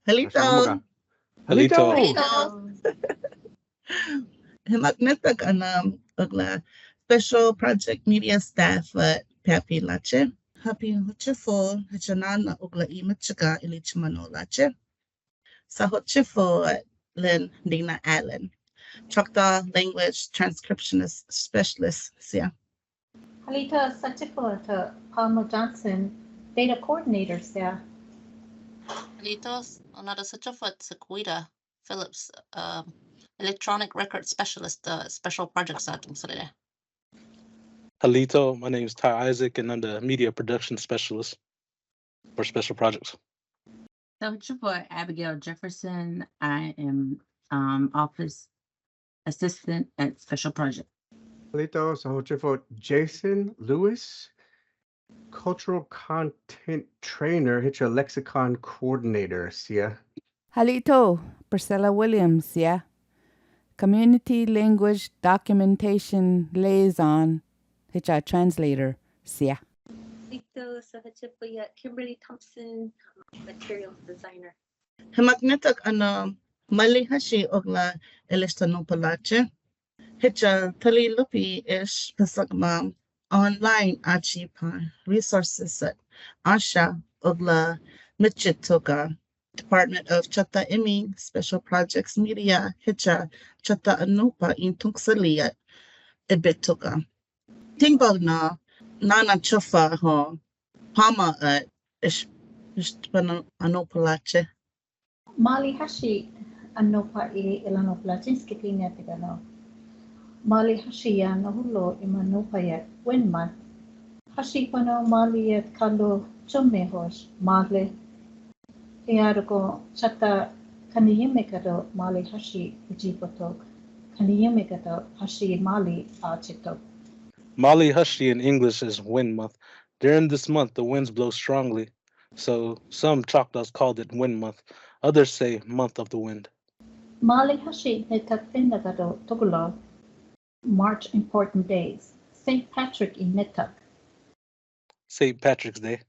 Halito. Halito. Himagnetak anam ogla special project media staff at Papi Lache. Happy Hochifo, Hachanana ogla imachaga ilichmano Lache. Sa Hochifo at Len Dina Allen. Choctaw language transcriptionist specialist. Sia. Halita Sachifo Palmer Johnson, data coordinator. Sia. Halitos, another Sachifo Sequita Phillips, electronic record specialist, special projects item. Halito, my name is Ty Isaac, and I'm the media production specialist for special projects. So, for Abigail Jefferson, I am office assistant at special project. Halito, so for Jason Lewis, cultural content trainer, hit your lexicon coordinator. Sia. Halito, Priscilla Williams, yeah. Community language documentation liaison, HR translator, yeah. Halito, so Kimberly Thompson, materials designer. Himagnetak Mahli Hashi ogla Elistanopalache. Hitcha Tali Lupi ish Pasagma online achipa resources at Asha ogla Michitoka. Department of Chata Imi, Special Projects Media, Hitcha, Chata Anupa in Tunksalia, Ebituka. Tingbog na Nana Chufa ho, Pama at Anopalache. Mahli Hashi Anopa Ilanopalache, skipping at the Mahli Hashi Nahulo Imanopayat, Winman. Hashi Pano Mali at Kalo Chumehos, Mahli. Iaroko Chata Kaniyimekado Mahli Hashi Ujipotok Kaniyimekado Hashi Mahli Achitok. Mahli Hashi in English is wind month. During this month, the winds blow strongly, so some Choctaws called it wind month. Others say month of the wind. Mahli Hashi Netakfinagado Togolo March important days. St. Patrick in Netak. St. Patrick's Day.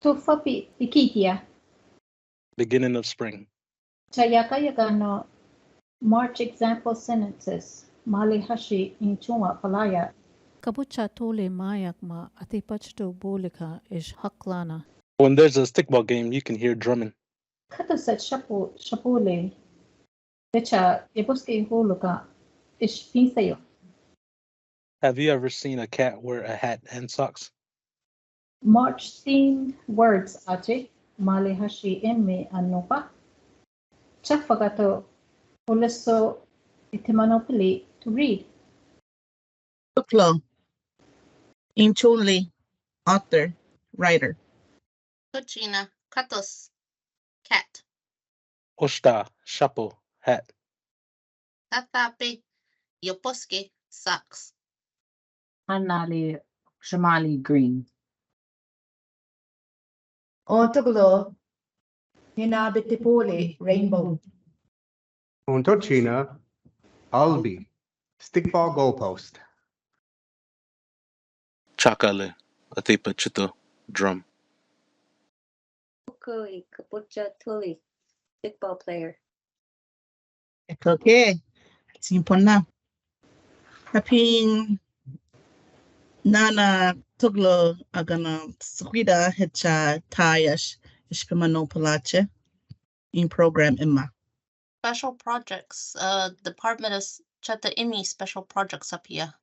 Tufapi Ikitia. Beginning of spring. Chayakayagano March example sentences. Mahli Hashi in Chuma Palaya. Kabucha tole mayak ma atipachto bolika ish haklana. When there's a stickball game, you can hear drumming. Katasat Shapule. Becha Ebuski Holuka ish Pinsayo. Have you ever seen a cat wear a hat and socks? March themed words Ache. Mahli Hashi Emme Anopa. Chafagato Oleso Itimanopoli to read. Tuklo. Inchuli, author, writer. Kuchina, Katos, cat. Oshta, chapeau, hat. Tatape, Yoposke, socks. Hanali Shamali Green. Otoglo, Hinabitipoli, rainbow. Ontochina, Albi, stickball goalpost. Chakale, Atipa Chito, drum. Kukui Kapucha Tuli, stickball player. Okay. Simpona. Happy Nana Tuglo Agana Suida Hecha Tayash Ishpimano Palache in program Imma. Special projects, Department of Chata Imi special projects up here.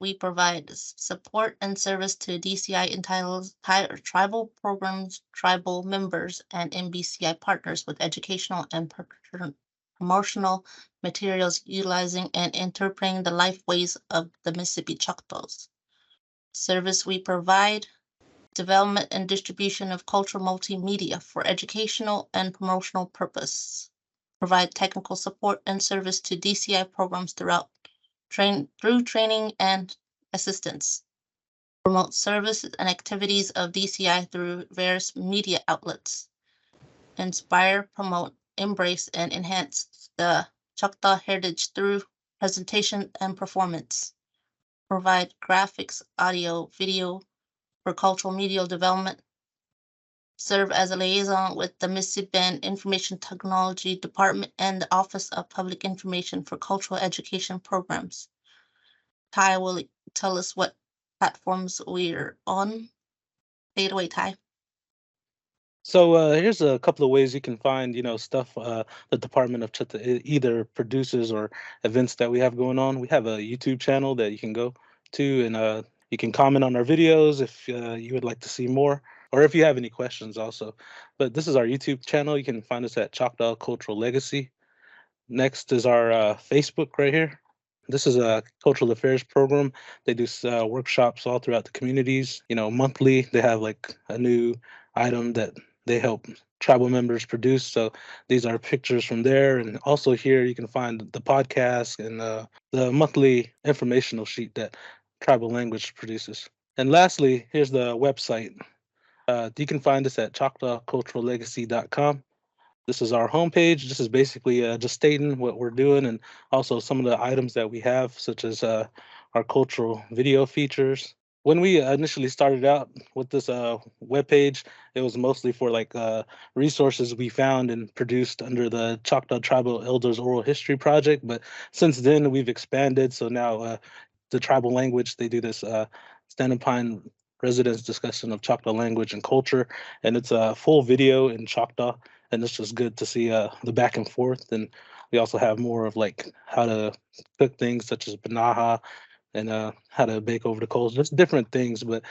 We provide support and service to DCI entitled tribal programs, tribal members, and MBCI partners with educational and promotional materials utilizing and interpreting the life ways of the Mississippi Choctaws. Service we provide, development and distribution of cultural multimedia for educational and promotional purpose. Provide technical support and service to DCI programs through training and assistance. Promote services and activities of DCI through various media outlets. Inspire, promote, embrace, and enhance the Choctaw heritage through presentation and performance. Provide graphics, audio, video for cultural media development. serve as a liaison with the Mississippi Information Technology Department and the Office of Public Information for Cultural Education Programs. Ty will tell us what platforms we're on. Take it away, Ty. So here's a couple of ways you can find, stuff the Department of Choctaw either produces or events that we have going on. We have a YouTube channel that you can go to, and you can comment on our videos if you would like to see more, or if you have any questions also. But this is our YouTube channel. You can find us at Choctaw Cultural Legacy. Next is our Facebook right here. This is a cultural affairs program. They do workshops all throughout the communities. Monthly they have like a new item that they help tribal members produce. So these are pictures from there. And also here you can find the podcast and the monthly informational sheet that Tribal Language produces. And lastly, here's the website. You can find us at ChoctawCulturalLegacy.com. This is our homepage. This is basically just stating what we're doing and also some of the items that we have, such as our cultural video features. When we initially started out with this webpage, it was mostly for like resources we found and produced under the Choctaw Tribal Elders Oral History Project. But since then, we've expanded. So now the tribal language, they do this Standing Pine Residents Discussion of Choctaw Language and Culture. And it's a full video in Choctaw. And it's just good to see the back and forth. And we also have more of like how to cook things such as banaha, and how to bake over the coals, just different things. But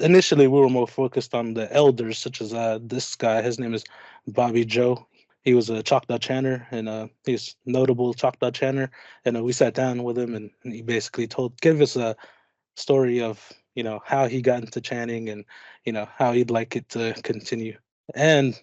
initially, we were more focused on the elders, such as this guy. His name is Bobby Joe. He was a Choctaw chanter, and he's notable Choctaw chanter. And we sat down with him, and he basically gave us a story of how he got into chanting, and how he'd like it to continue. And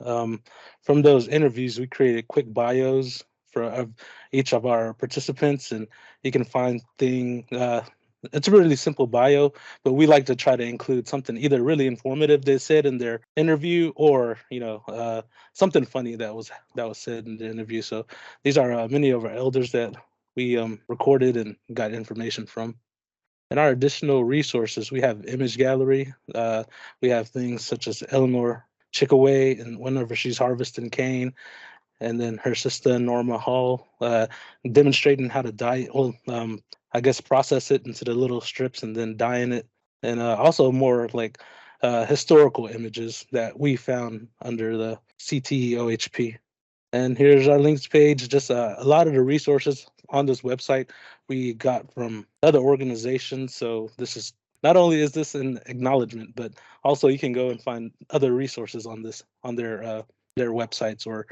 from those interviews, we created quick bios of each of our participants, and you can find it's a really simple bio, but we like to try to include something either really informative they said in their interview, or something funny that was said in the interview. So these are many of our elders that we recorded and got information from. And our additional resources, we have image gallery. We have things such as Eleanor Chickaway, and whenever she's harvesting cane, and then her sister Norma Hall demonstrating how to dye, I guess process it into the little strips and then dyeing it. And also more like historical images that we found under the CTOHP. And here's our links page. Just a lot of the resources on this website we got from other organizations. So this is not only is this an acknowledgement, but also you can go and find other resources on their websites or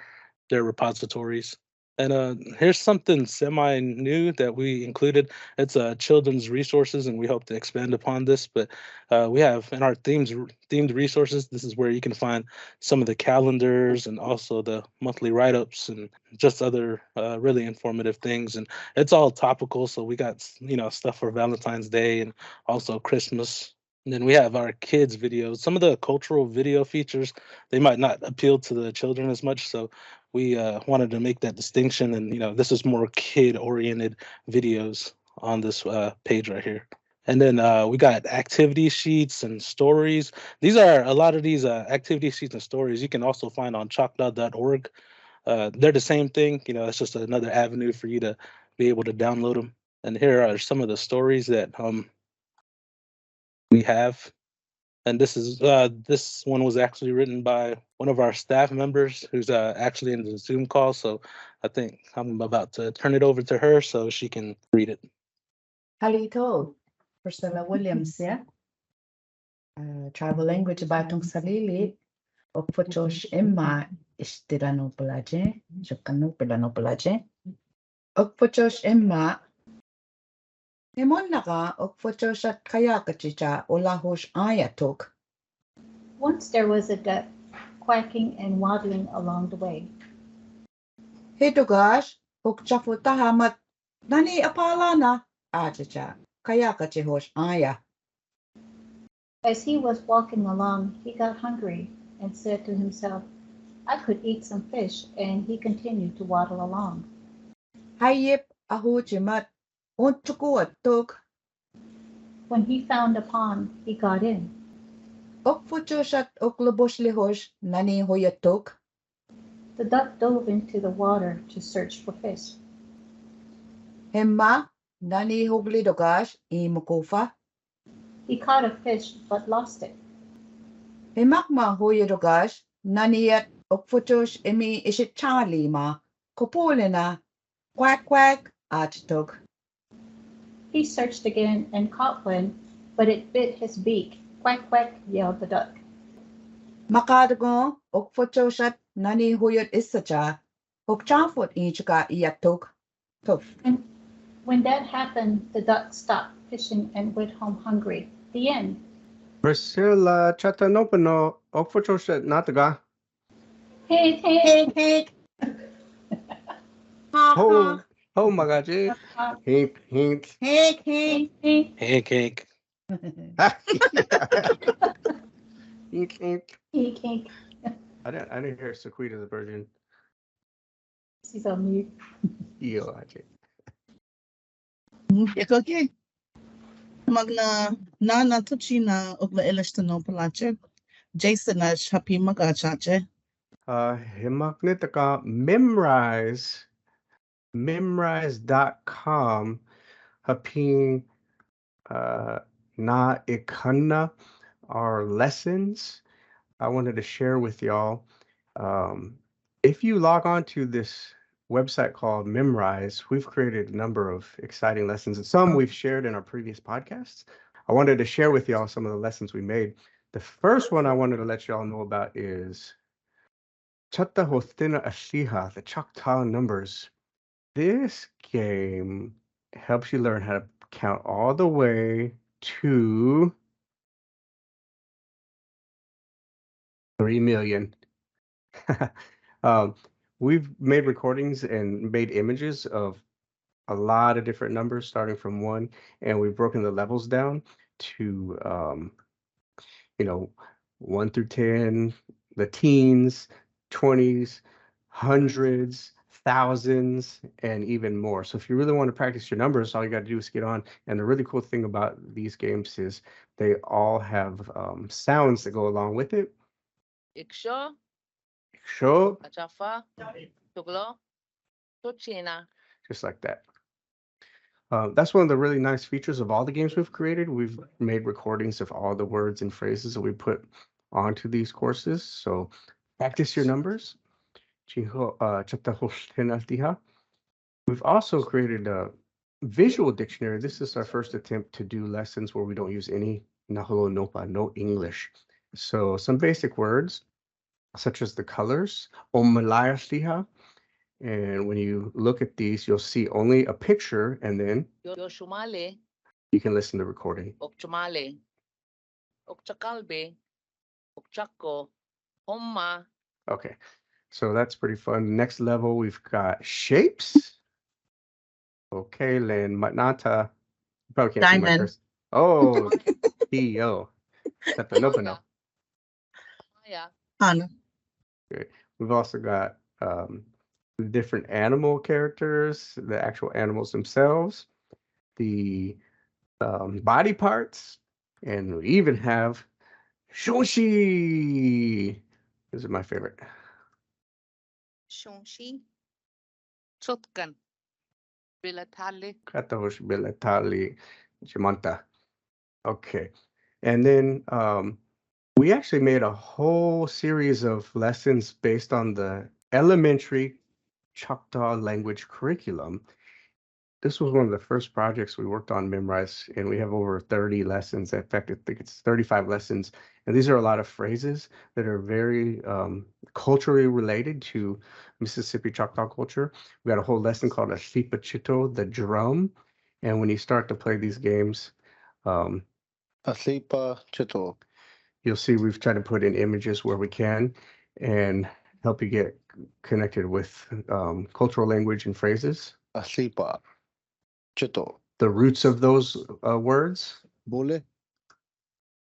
their repositories. And here's something semi-new that we included. It's children's resources, and we hope to expand upon this. But we have in our themed resources, this is where you can find some of the calendars and also the monthly write-ups and just other really informative things. And it's all topical, so we got stuff for Valentine's Day and also Christmas. And then we have our kids videos. Some of the cultural video features, they might not appeal to the children as much, so we wanted to make that distinction. And this is more kid-oriented videos on this page right here. And then we got activity sheets and stories. These are a lot of these activity sheets and stories you can also find on choctaw.org. They're the same thing. It's just another avenue for you to be able to download them. And here are some of the stories that we have. And this one was actually written by one of our staff members who's actually in the Zoom call. So I think I'm about to turn it over to her so she can read it. Halito, Priscilla Williams, yeah. Tribal language batong salili. Okpochosh Emma istirano palaje. Chukano pilano palaje. Okpochosh Emma. Nemon naka okpochosh at kaya kachicha olahosh ayatok. Once there was a duck quacking and waddling along the way. Hitogash, okchafuta hamat nani apalana achicha kaya kachihosh aya. As he was walking along, he got hungry and said to himself, I could eat some fish, and he continued to waddle along. Hayip ahuchimat untukuatok. When he found a pond, he got in. Okfuchoshat okloboslihosh nani hoyatok. The duck dove into the water to search for fish. Hemma nani hoglidogash imukofa. He caught a fish but lost it. Hemakma hoyadogash naniat okfuchosh emi ishitali ma kopolina quack quack attok. He searched again and caught one, but it bit his beak. Quack, quack, yelled the duck. Makadago okfuchoshat nani hoyat isacha hokchafot ichika iatok. Tof. And when that happened, the duck stopped fishing and went home hungry. The end. Priscilla Chatanopano Okfotosha Nataga. Hey, hey, Hey. Oh, oh my god, hink, hink. Hey. hey, hey. Pancake. Hink, hink. Hey, hey. I didn't hear Sequita's version. She's on mute. Yo, Ajay. Okay. Magna na tuchina ogla elestano palache. Jason na shapi magachache. Himaknitaka memrise.com haping na ikana our lessons. I wanted to share with y'all. If you log on to this website called Memrise, we've created a number of exciting lessons, and some we've shared in our previous podcasts. I wanted to share with y'all some of the lessons we made. The first one I wanted to let y'all know about is Chatta Hostina Ashiha, the Choctaw numbers. This game helps you learn how to count all the way to 3 million. We've made recordings and made images of a lot of different numbers starting from 1, and we've broken the levels down to 1 through 10, the teens, 20s, hundreds, thousands, and even more. So if you really want to practice your numbers, all you got to do is get on. And the really cool thing about these games is they all have sounds that go along with it. Iksho, Show, Achafa, Tuglo, Tuchina. just like that. That's one of the really nice features of all the games we've created. We've made recordings of all the words and phrases that we put onto these courses. So practice your numbers. We've also created a visual dictionary. This is our first attempt to do lessons where we don't use any Naholo Nopa, no English. So some basic words, such as the colors, Omalaya Stiha. And when you look at these, you'll see only a picture, and then Yoshumale, you can listen to the recording. Okchumale, Okchakalbe, Okchako, Homma. Okay, so that's pretty fun. Next level, we've got shapes. Okay, Len Matnata. You probably can't see my Diamond. cursor. Oh, T-O. Tatanopano. Maya, Hana. Great. We've also got the different animal characters, the actual animals themselves, the body parts, and we even have Shoshi. This is my favorite. Shonshi, Chutkan, Bilatali, Katosh Bilatali Jamanta. Okay. And then we actually made a whole series of lessons based on the elementary Choctaw language curriculum. This was one of the first projects we worked on Memrise, and we have over 30 lessons. In fact, I think it's 35 lessons. And these are a lot of phrases that are very culturally related to Mississippi Choctaw culture. We got a whole lesson called a Shipa Chito, the drum. And when you start to play these games, Aslipa Chito. you'll see we've tried to put in images where we can and help you get connected with cultural language and phrases. Aslipa Chito. The roots of those words. Bole.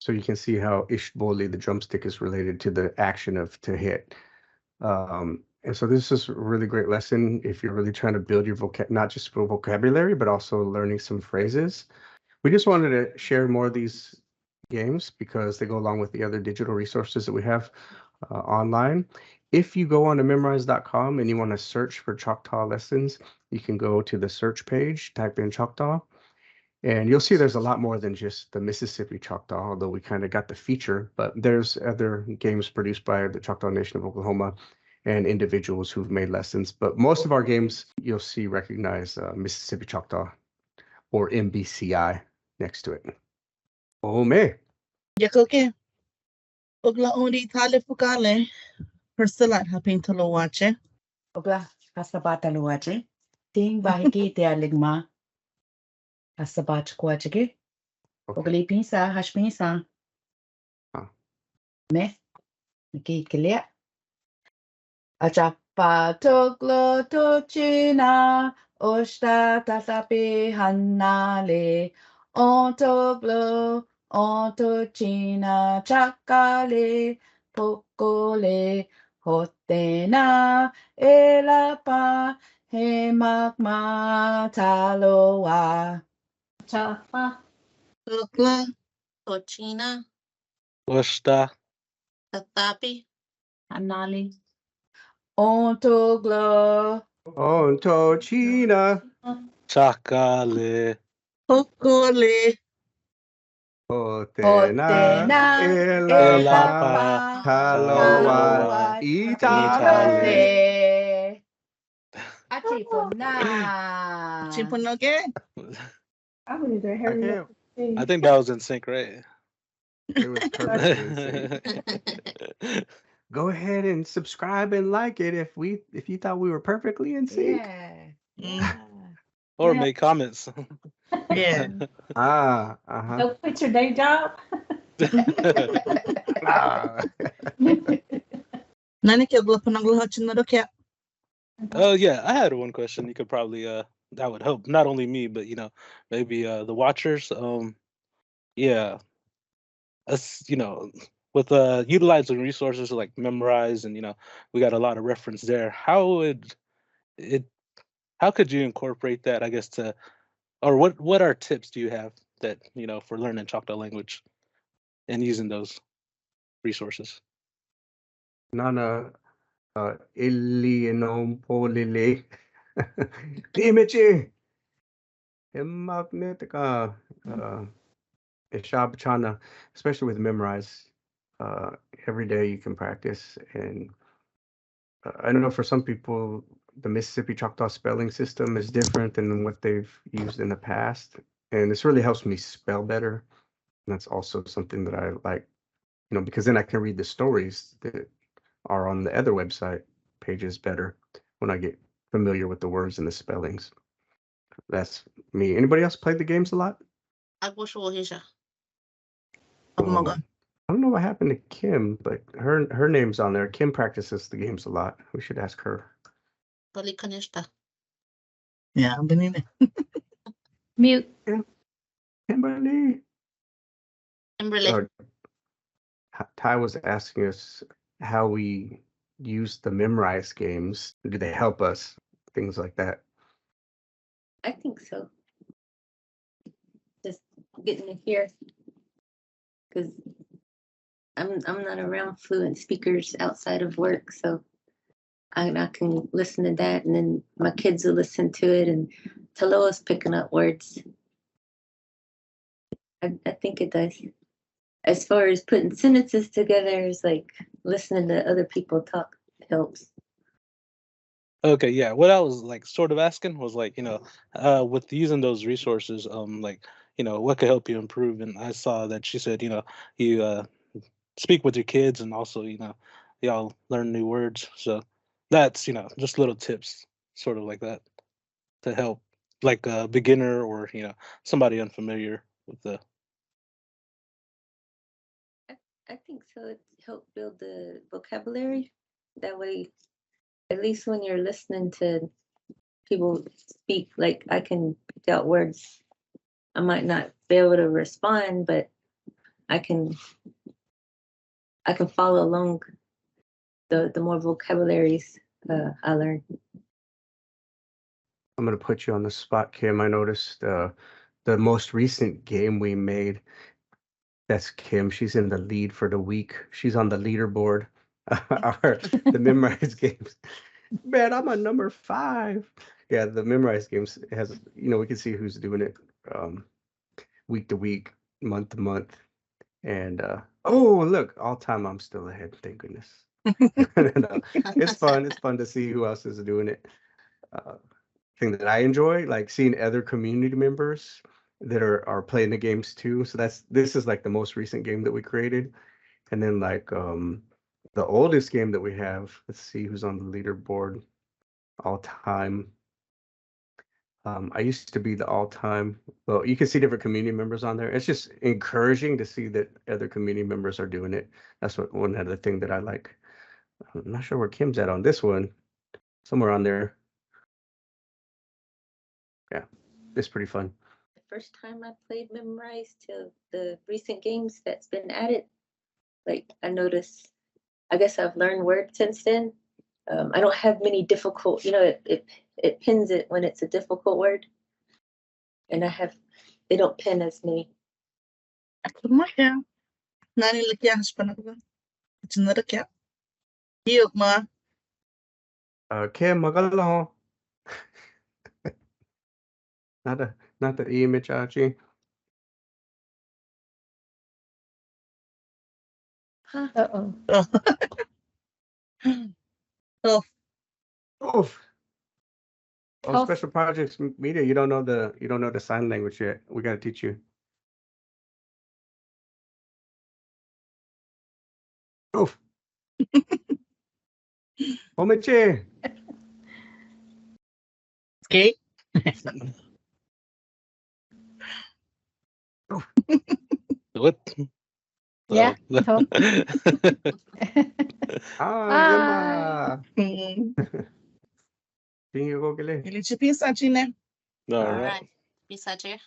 So you can see how Ishboli, the drumstick, is related to the action of to hit. And so this is a really great lesson if you're really trying to build your not just vocabulary, but also learning some phrases. We just wanted to share more of these games because they go along with the other digital resources that we have online. If you go on to memrise.com and you want to search for Choctaw lessons, you can go to the search page, type in Choctaw, and you'll see there's a lot more than just the Mississippi Choctaw, although we kind of got the feature, but there's other games produced by the Choctaw Nation of Oklahoma and individuals who've made lessons. But most of our games, you'll see recognize Mississippi Choctaw or MBCI next to it. Oh, me. Yakoke. Ogla ondi tale fukale. Persilat haping tolo wache. Ogla kasabata luwache. Ting bahiki te aligma. Kasabat kuachige. Ogli pinsa hash pinsa. Me. Niki kilia. Ajapa toglo tochina. Oshta tasapi hanale. Ontoglo. Ontochina chakale. Pokole. Hotena. Elapa. Hemakma taloa. Chapa. Ogla. Tochina, Washta. Tatapi, Anali. Ontoglo. Ontochina. Chakale. Pokole. Hotena. Elapa. Taloa. Itale. Achipona. Chimponoge. I believe they I hurry up. can't. I think that was in sync, right? It was perfectly in sync. Go ahead and subscribe and like it if you thought we were perfectly in sync. Yeah. Or Yeah. make comments. Yeah. Uh-huh. Don't quit your day job. Ah. Nani ke ogla panagla hachinadoke. Oh yeah, I had one question. You could probably that would help not only me, but maybe the watchers. Yeah, us with utilizing resources like Memrise and we got a lot of reference there. How could you incorporate that, I guess, or what are tips do you have that for learning Choctaw language and using those resources? Nana illi non polile. Imichi. Magnetica. Ishabchana, especially with Memrise. Every day you can practice. And I don't know, for some people, the Mississippi Choctaw spelling system is different than what they've used in the past. And this really helps me spell better. And that's also something that I like, because then I can read the stories that are on the other website pages better when I get familiar with the words and the spellings. That's me. Anybody else played the games a lot? Agwashuhisha. Ogmoga. I don't know what happened to Kim, but her name's on there. Kim practices the games a lot. We should ask her. Balikanishta. Yeah, benine. Mute. Kimberly. Kimberly. Ty was asking us how we use the Memrise games. Do they help us? Things like that. I think so. Just getting to hear, because I'm not around fluent speakers outside of work, so I can listen to that, and then my kids will listen to it, and Taloa's picking up words. I think it does. As far as putting sentences together, it's like listening to other people talk helps. Okay, yeah. What I was like sort of asking was like, with using those resources, what could help you improve? And I saw that she said, you speak with your kids and also, y'all learn new words. So that's, just little tips, sort of like that, to help like a beginner or, somebody unfamiliar with the. I think so. It helped build the vocabulary. That way, at least when you're listening to people speak, like I can pick out words. I might not be able to respond, but I can follow along the more vocabularies I learn. I'm going to put you on the spot, Kim. I noticed the most recent game we made, That's Kim. She's in the lead for the week. She's on the leaderboard. The memorized games. Man, I'm on number 5. Yeah, the memorized games has, we can see who's doing it week to week, month to month. And oh, look, all time I'm still ahead. Thank goodness. No, it's fun. It's fun to see who else is doing it. Thing that I enjoy, like seeing other community members that are playing the games too. So this is like the most recent game that we created. And then like the oldest game that we have, let's see who's on the leaderboard all time. I used to be the all-time. Well, you can see different community members on there. It's just encouraging to see that other community members are doing it. That's one other thing that I like. I'm not sure where Kim's at on this one. Somewhere on there. Yeah, it's pretty fun. The first time I played Memorize to the recent games that's been added, like I noticed, I guess I've learned words since then. I don't have many difficult, it pins it when it's a difficult word. And they don't pin as many. Kumaya. Nani lakya haspanagwa. It's another cat. Yok ma. Kim, magala ho. Not the image, Archie. Uh-oh. Oh. Oof. Oh, Health- special projects media. You don't know the sign language yet. We gotta teach you. Oof. Omeche. Okay. What? Yeah. Oh. Yama. Mm. Tingin ko kile. Ili chipisa chine. All All right. right. Bisa, Chair.